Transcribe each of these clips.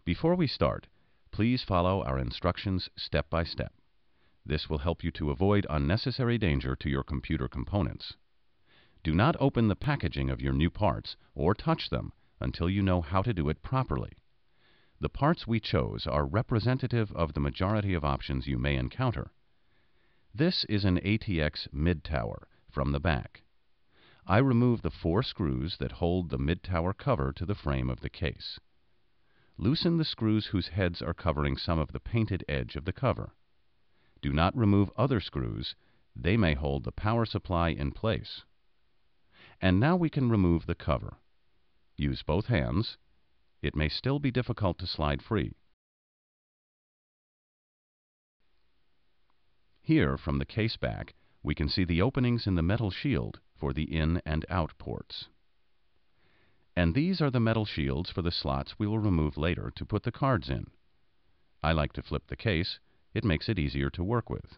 Before we start, please follow our instructions step by step. This will help you to avoid unnecessary danger to your computer components. Do not open the packaging of your new parts or touch them until you know how to do it properly. The parts we chose are representative of the majority of options you may encounter. This is an ATX mid-tower from the back. I remove the 4 screws that hold the mid-tower cover to the frame of the case. Loosen the screws whose heads are covering some of the painted edge of the cover. Do not remove other screws. They may hold the power supply in place. And now we can remove the cover. Use both hands. It may still be difficult to slide free. Here, from the case back, we can see the openings in the metal shield for the in and out ports. And these are the metal shields for the slots we will remove later to put the cards in. I like to flip the case. It makes it easier to work with.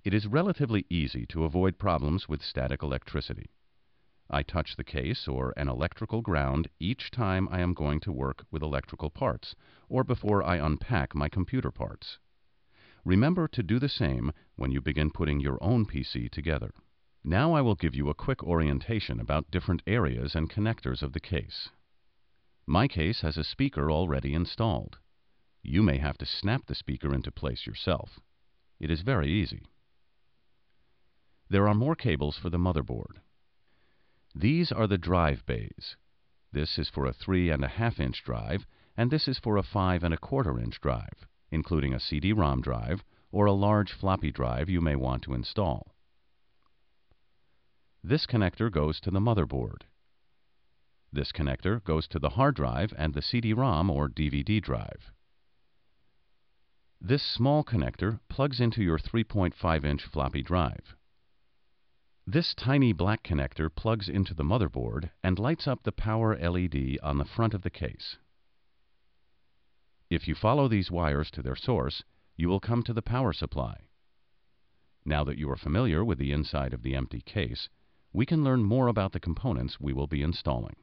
It is relatively easy to avoid problems with static electricity. I touch the case or an electrical ground each time I am going to work with electrical parts, or before I unpack my computer parts. Remember to do the same when you begin putting your own PC together. Now I will give you a quick orientation about different areas and connectors of the case. My case has a speaker already installed. You may have to snap the speaker into place yourself. It is very easy. There are more cables for the motherboard. These are the drive bays. This is for a 3.5-inch drive, and this is for a 5.25-inch drive, including a CD-ROM drive or a large floppy drive you may want to install. This connector goes to the motherboard. This connector goes to the hard drive and the CD-ROM or DVD drive. This small connector plugs into your 3.5-inch floppy drive. This tiny black connector plugs into the motherboard and lights up the power LED on the front of the case. If you follow these wires to their source, you will come to the power supply. Now that you are familiar with the inside of the empty case, we can learn more about the components we will be installing.